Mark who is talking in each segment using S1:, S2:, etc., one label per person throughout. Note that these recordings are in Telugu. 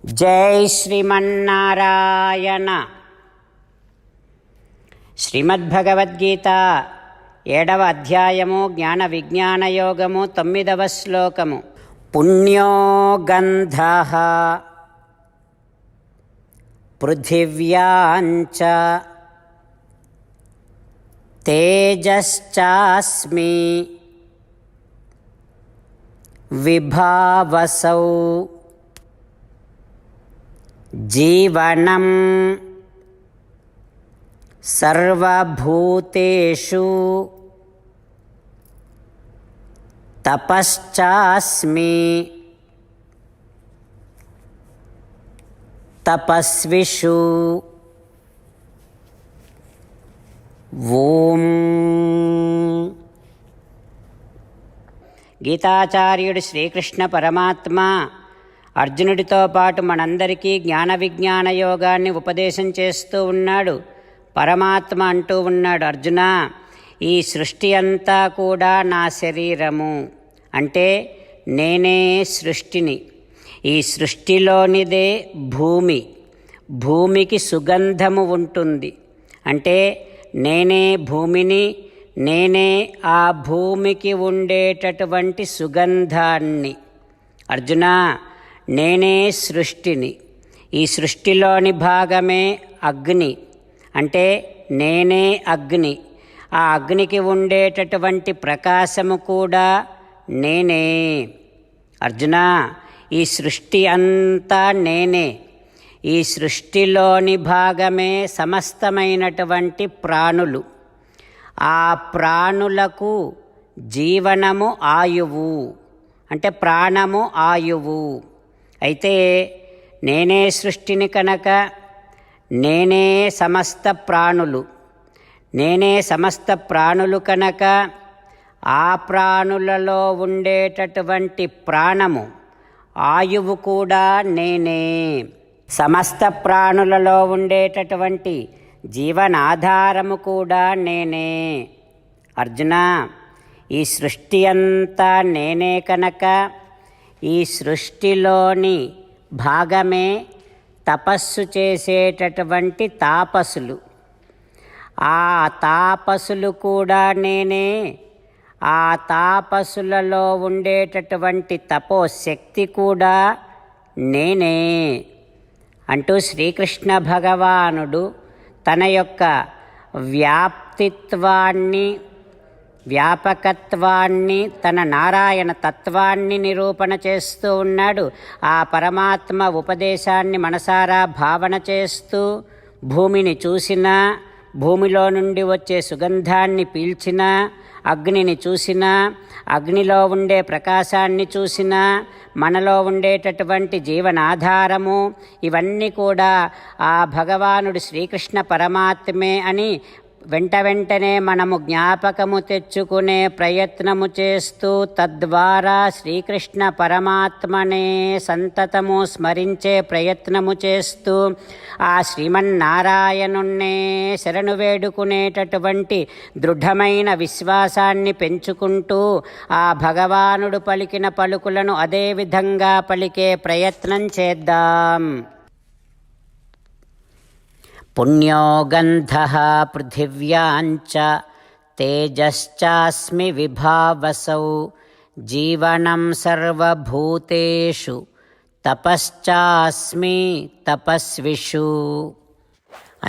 S1: జై శ్రీమన్నారాయణ. శ్రీమద్భగవద్గీత 7వ అధ్యాయము జ్ఞాన విజ్ఞాన యోగము 9వ శ్లోకము. పుణ్యో గంధః పృథివ్యాంచ తేజశ్చాస్మి విభావసౌ జీవనం సర్వభూతేషు తపశ్చాస్మి తపస్విషు. ఓం. గీతాచార్యుడు శ్రీకృష్ణ పరమాత్మ అర్జునుడితో పాటు మనందరికీ జ్ఞాన విజ్ఞాన యోగాన్ని ఉపదేశం చేస్తూ ఉన్నాడు. పరమాత్మ అంటూ ఉన్నాడు, అర్జున, ఈ సృష్టి అంతా కూడా నా శరీరము, అంటే నేనే సృష్టిని. ఈ సృష్టిలోనిదే భూమి. భూమికి సుగంధము ఉంటుంది, అంటే నేనే భూమిని, నేనే ఆ భూమికి ఉండేటటువంటి సుగంధాన్ని. అర్జున, నేనే సృష్టిని. ఈ సృష్టిలోని భాగమే అగ్ని, అంటే నేనే అగ్ని. ఆ అగ్నికి ఉండేటటువంటి ప్రకాశము కూడా నేనే. అర్జున, ఈ సృష్టి అంతా నేనే. ఈ సృష్టిలోని భాగమే సమస్తమైనటువంటి ప్రాణులు. ఆ ప్రాణులకు జీవనము ఆయువు, అంటే ప్రాణము ఆయువు. అయితే నేనే సృష్టిని కనుక నేనే సమస్త ప్రాణులు. నేనే సమస్త ప్రాణులు కనుక ఆ ప్రాణులలో ఉండేటటువంటి ప్రాణము ఆయువు కూడా నేనే. సమస్త ప్రాణులలో ఉండేటటువంటి జీవనాధారము కూడా నేనే. అర్జున, ఈ సృష్టి అంతా నేనే కనుక ఈ సృష్టిలోని భాగమే తపస్సు చేసేటటువంటి తాపసులు. ఆ తాపసులు కూడా నేనే. ఆ తాపసులలో ఉండేటటువంటి తపోశక్తి కూడా నేనే అంటూ శ్రీకృష్ణ భగవానుడు తన యొక్క వ్యాపకత్వాన్ని, తన నారాయణ తత్వాన్ని నిరూపణ చేస్తూ ఉన్నాడు. ఆ పరమాత్మ ఉపదేశాన్ని మనసారా భావన చేస్తూ భూమిని చూసినా, భూమిలో నుండి వచ్చే సుగంధాన్ని పీల్చినా, అగ్నిని చూసినా, అగ్నిలో ఉండే ప్రకాశాన్ని చూసినా, మనలో ఉండేటటువంటి జీవనాధారము, ఇవన్నీ కూడా ఆ భగవానుడు శ్రీకృష్ణ పరమాత్మే అని వెంటనే మనము జ్ఞాపకము తెచ్చుకునే ప్రయత్నము చేస్తూ, తద్వారా శ్రీకృష్ణ పరమాత్మనే సంతతము స్మరించే ప్రయత్నము చేస్తూ, ఆ శ్రీమన్నారాయణున్నే శరణు వేడుకునేటటువంటి దృఢమైన విశ్వాసాన్ని పెంచుకుంటూ ఆ భగవానుడు పలికిన పలుకులను అదే విధంగా పలికే ప్రయత్నం చేద్దాం. పుణ్యో గంధః పృథివ్యాంచ తేజశ్చాస్మి విభావసౌ జీవనం సర్వభూతేషు తపశ్చాస్మి తపస్విషు.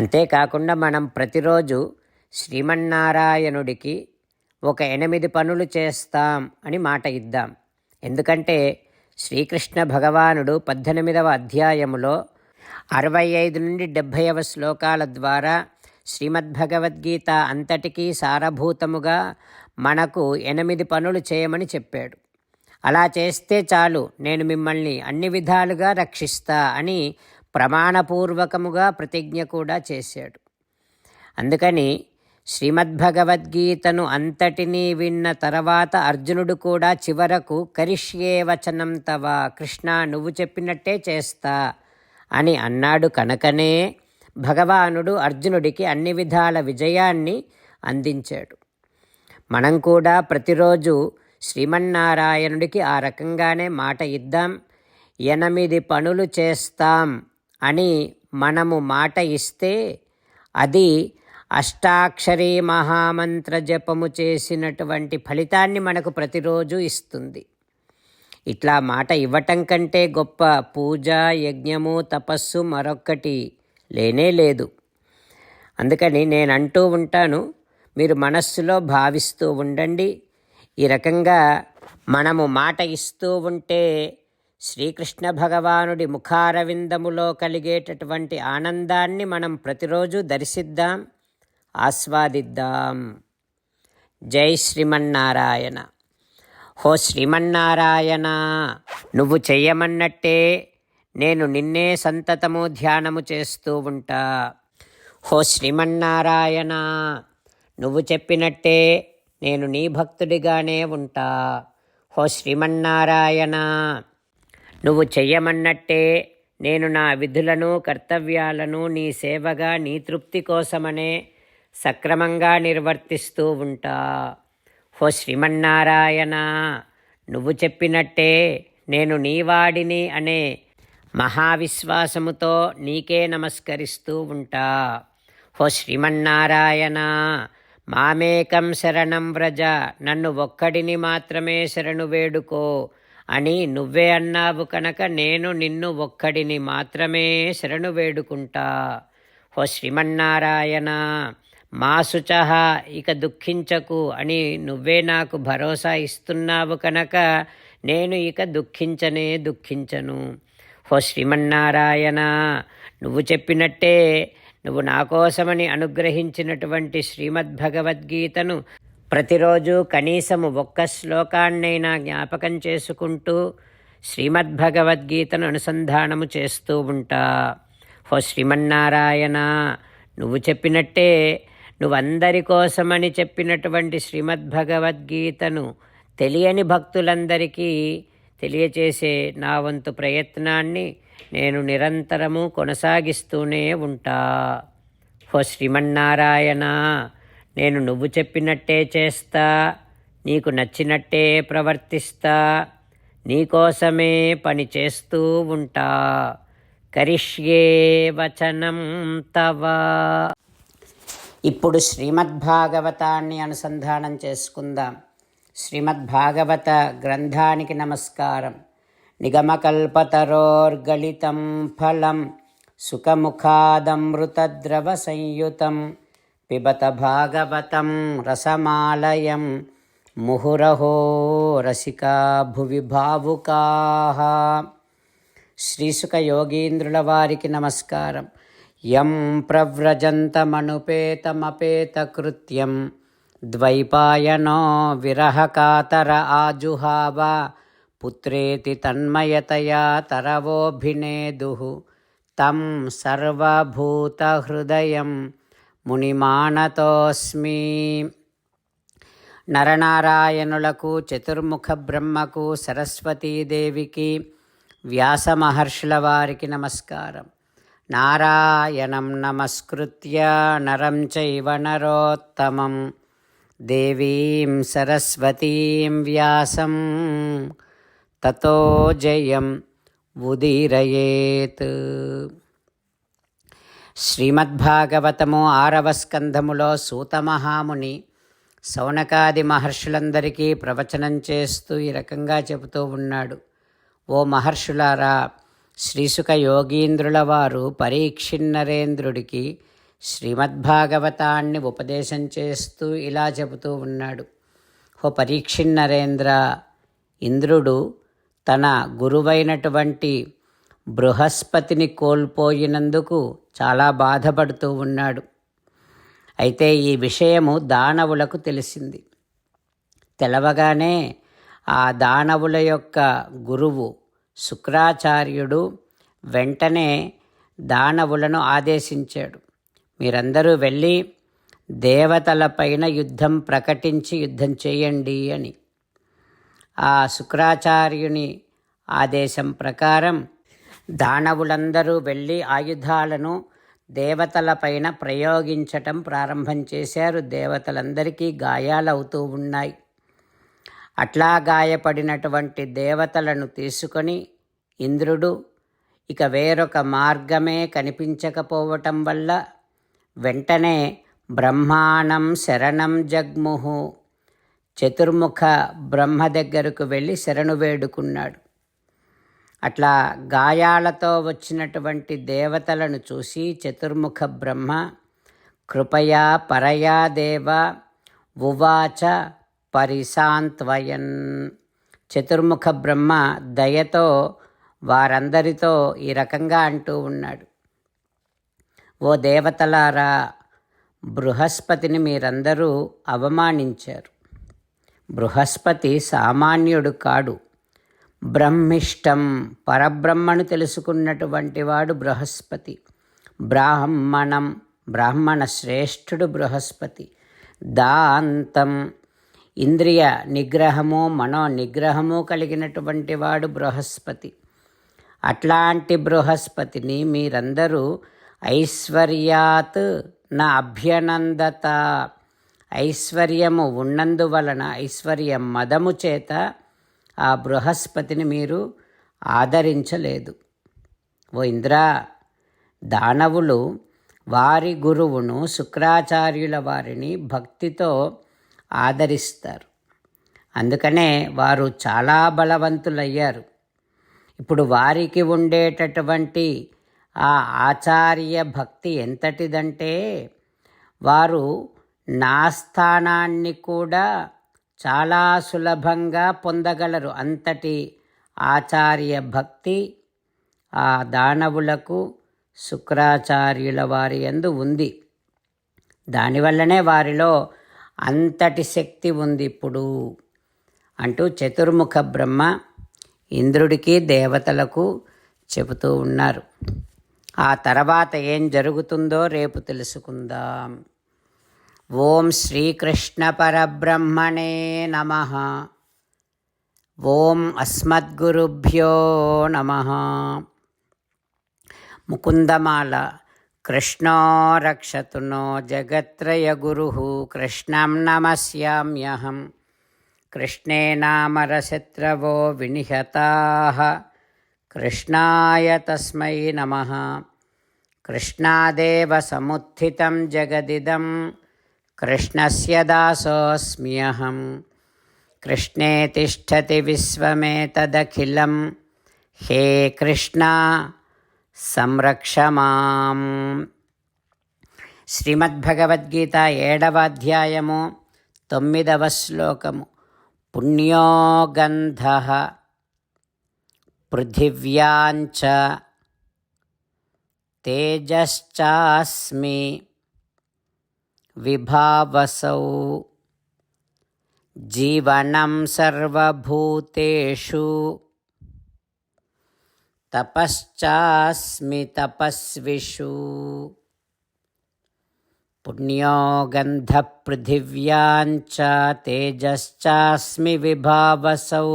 S1: అంతేకాకుండా మనం ప్రతిరోజు శ్రీమన్నారాయణుడికి ఒక 8 పనులు చేస్తాం అని మాట ఇద్దాం. ఎందుకంటే శ్రీకృష్ణ భగవానుడు 18వ అధ్యాయములో 65 నుండి 70వ శ్లోకాల ద్వారా శ్రీమద్భగవద్గీత అంతటికీ సారభూతముగా మనకు 8 పనులు చేయమని చెప్పాడు. అలా చేస్తే చాలు, నేను మిమ్మల్ని అన్ని విధాలుగా రక్షిస్తా అని ప్రమాణపూర్వకముగా ప్రతిజ్ఞ కూడా చేశాడు. అందుకని శ్రీమద్భగవద్గీతను అంతటినీ విన్న తర్వాత అర్జునుడు కూడా చివరకు కరిష్యే వచనం తవ, కృష్ణ నువ్వు చెప్పినట్టే చేస్తా అని అన్నాడు. కనుకనే భగవానుడు అర్జునుడికి అన్ని విధాల విజయాన్ని అందించాడు. మనం కూడా ప్రతిరోజు శ్రీమన్నారాయణుడికి ఆ రకంగానే మాట ఇద్దాం. 8 పనులు చేస్తాం అని మనము మాట ఇస్తే అది అష్టాక్షరీ మహామంత్ర జపము చేసినటువంటి ఫలితాన్ని మనకు ప్రతిరోజు ఇస్తుంది. ఇట్లా మాట ఇవ్వటం కంటే గొప్ప పూజ, యజ్ఞము, తపస్సు మరొక్కటి లేనే లేదు. అందుకని నేను అంటూ ఉంటాను, మీరు మనస్సులో భావిస్తూ ఉండండి. ఈ రకంగా మనము మాట ఇస్తూ ఉంటే శ్రీకృష్ణ భగవానుడి ముఖారవిందములో కలిగేటటువంటి ఆనందాన్ని మనం ప్రతిరోజు దర్శిద్దాం, ఆస్వాదిద్దాం. జై శ్రీమన్నారాయణ. హో శ్రీమన్నారాయణ, నువ్వు చెయ్యమన్నట్టే నేను నిన్నే సంతతము ధ్యానము చేస్తూ ఉంటా. హో శ్రీమన్నారాయణ, నువ్వు చెప్పినట్టే నేను నీ భక్తుడిగానే ఉంటా. హో శ్రీమన్నారాయణ, నువ్వు చెయ్యమన్నట్టే నేను నా విధులను, కర్తవ్యాలను నీ సేవగా, నీ తృప్తి కోసమనే సక్రమంగా నిర్వర్తిస్తూ ఉంటా. హో శ్రీమన్నారాయణ, నువ్వు చెప్పినట్టే నేను నీవాడిని అనే మహావిశ్వాసముతో నీకే నమస్కరిస్తూ ఉంటా. హో శ్రీమన్నారాయణ, మామేకం శరణం వ్రజ, నన్ను ఒక్కడిని మాత్రమే శరణు వేడుకో అని నువ్వే అన్నావు కనుక నేను నిన్ను ఒక్కడిని మాత్రమే శరణు వేడుకుంటా. హో శ్రీమన్నారాయణ, మా శుచః, ఇక దుఃఖించకు అని నువ్వే నాకు భరోసా ఇస్తున్నావు కనుక నేను ఇక దుఃఖించను. హో శ్రీమన్నారాయణ, నువ్వు చెప్పినట్టే నువ్వు నా కోసమని అనుగ్రహించినటువంటి శ్రీమద్భగవద్గీతను ప్రతిరోజు కనీసము ఒక్క శ్లోకాన్నైనా జ్ఞాపకం చేసుకుంటూ శ్రీమద్భగవద్గీతను అనుసంధానము చేస్తూ ఉంటా. హో శ్రీమన్నారాయణ, నువ్వు చెప్పినట్టే నువ్వందరి కోసమని చెప్పినటువంటి శ్రీమద్భగవద్గీతను తెలియని భక్తులందరికీ తెలియచేసే నా వంతు ప్రయత్నాన్ని నేను నిరంతరము కొనసాగిస్తూనే ఉంటా. హో శ్రీమన్నారాయణ, నేను నువ్వు చెప్పినట్టే చేస్తా, నీకు నచ్చినట్టే ప్రవర్తిస్తా, నీకోసమే పని చేస్తూ ఉంటా. కరిష్యే వచనం తవ. ఇప్పుడు శ్రీమద్భాగవతాన్ని అనుసంధానం చేసుకుందాం. శ్రీమద్భాగవత గ్రంథానికి నమస్కారం. నిగమకల్పతరోర్గళితం ఫలం సుఖముఖాదమృతద్రవ సంయుతం పిబత భాగవతం రసమాలయం ముహురహో రసికా భువి భావుకాః. శ్రీసుఖ యోగీంద్రుల వారికి నమస్కారం. యం ప్రవ్రజంతమనుపేతమపేతకృత్యం ద్వైపాయనో విరహకాతర ఆజుహావ పుత్రేతి తన్మయతయా తరవోభినేదుః తం సర్వభూతహృదయం మునిమానతోస్మి. నరనారాయణులకు, చతుర్ముఖ బ్రహ్మకు, సరస్వతీదేవికి, వ్యాస మహర్షుల వారికి నమస్కారం. నారాయణం నమస్కృత్య నరం చైవ నరోత్తమం దేవీం సరస్వతీం వ్యాసం తతో జయం ఉదీరయేత్. శ్రీమద్భాగవతము 6వ స్కంధములో సూతమహాముని శౌనకాది మహర్షులందరికీ ప్రవచనం చేస్తూ ఈ రకంగా చెబుతూ ఉన్నాడు. ఓ మహర్షులారా, శ్రీసుఖ యోగీంద్రుల వారు పరీక్షిన్నరేంద్రుడికి శ్రీమద్భాగవతాన్ని ఉపదేశం చేస్తూ ఇలా చెబుతూ ఉన్నాడు. ఓ పరీక్షిన్నరేంద్ర, ఇంద్రుడు తన గురువైనటువంటి బృహస్పతిని కోల్పోయినందుకు చాలా బాధపడుతూ ఉన్నాడు. అయితే ఈ విషయము దానవులకు తెలిసింది. తెలవగానే ఆ దానవుల యొక్క గురువు శుక్రాచార్యుడు వెంటనే దానవులను ఆదేశించాడు. మీరందరూ వెళ్ళి దేవతలపైన యుద్ధం ప్రకటించి యుద్ధం చేయండి అని. ఆ శుక్రాచార్యుని ఆదేశం ప్రకారం దానవులందరూ వెళ్ళి ఆయుధాలను దేవతలపైన ప్రయోగించటం ప్రారంభం చేశారు. దేవతలందరికీ గాయాలవుతూ ఉన్నాయి. అట్లా గాయపడినటువంటి దేవతలను తీసుకొని ఇంద్రుడు ఇక వేరొక మార్గమే కనిపించకపోవటం వల్ల వెంటనే బ్రహ్మాణం శరణం జగ్ముహు, చతుర్ముఖ బ్రహ్మ దగ్గరకు వెళ్ళి శరణు వేడుకున్నాడు. అట్లా గాయాలతో వచ్చినటువంటి దేవతలను చూసి చతుర్ముఖ బ్రహ్మ కృపయా పరయా దేవ ఉవాచ పరిసాంత్వయన్. చతుర్ముఖ బ్రహ్మ దయతో వారందరితో ఈ రకంగా అంటూ ఉన్నాడు, ఓ దేవతలారా, బృహస్పతిని మీరందరూ అవమానించారు. బృహస్పతి సామాన్యుడు కాడు, బ్రహ్మిష్టం, పరబ్రహ్మను తెలుసుకున్నటువంటి వాడు బృహస్పతి. బ్రాహ్మణం, బ్రాహ్మణ శ్రేష్ఠుడు బృహస్పతి. దాంతం, ఇంద్రియ నిగ్రహము మనో నిగ్రహము కలిగినటువంటి వాడు బృహస్పతి. అట్లాంటి బృహస్పతిని మీరందరూ ఐశ్వర్యాత్ నా అభ్యనందత, ఐశ్వర్యము ఉన్నందువలన ఐశ్వర్య మదము చేత ఆ బృహస్పతిని మీరు ఆదరించలేదు. ఓ ఇంద్రా, దానవులు వారి గురువును శుక్రాచార్యుల వారిని భక్తితో ఆదరిస్తారు. అందుకనే వారు చాలా బలవంతులయ్యారు. ఇప్పుడు వారికి ఉండేటటువంటి ఆ ఆచార్య భక్తి ఎంతటిదంటే వారు నా స్థానాన్ని కూడా చాలా సులభంగా పొందగలరు. అంతటి ఆచార్య భక్తి ఆ దానవులకు శుక్రాచార్యుల వారి యందు ఉంది. దానివల్లనే వారిలో అంతటి శక్తి ఉంది ఇప్పుడు అంటూ చతుర్ముఖ బ్రహ్మ ఇంద్రుడికి దేవతలకు చెబుతూ ఉన్నారు. ఆ తర్వాత ఏం జరుగుతుందో రేపు తెలుసుకుందాం. ఓం శ్రీకృష్ణ పరబ్రహ్మణే నమః. ఓం అస్మద్గురుభ్యో నమః. ముకుందమాల. కృష్ణో రక్షతు నో జగత్రయ గురుః, కృష్ణం నమస్యామ్యహం. కృష్ణే నామరశత్రవో వినిహతాః, కృష్ణాయ తస్మై నమః. కృష్ణాదేవ సముత్థితం జగదిదం, కృష్ణస్య దాసోऽస్మ్యహం. కృష్ణే తిష్టతి విశ్వమేతదఖిలం, హే కృష్ణ సంరక్ష మాం. శ్రీమద్భగవద్గీత 7వ అధ్యాయము 9వ శ్లోకము. పుణ్యో గంధః పృథివ్యాంచ తేజశ్చాస్మి విభావసౌ, జీవనం సర్వభూతేషు తపశ్చాస్మి తపస్విషు. పుణ్యో గంధ పృథివ్యాంచ తేజశ్చాస్మి విభావసౌ,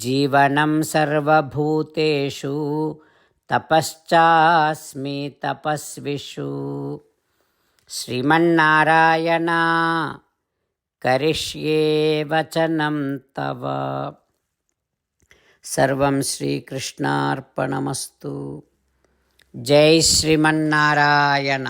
S1: జీవనం సర్వభూతేషు తపశ్చాస్మి తపస్విషు. శ్రీమన్నారాయణ కరిష్యే వచనం తవ. సర్వం శ్రీకృష్ణార్పణమస్తు. జై శ్రీమన్నారాయణ.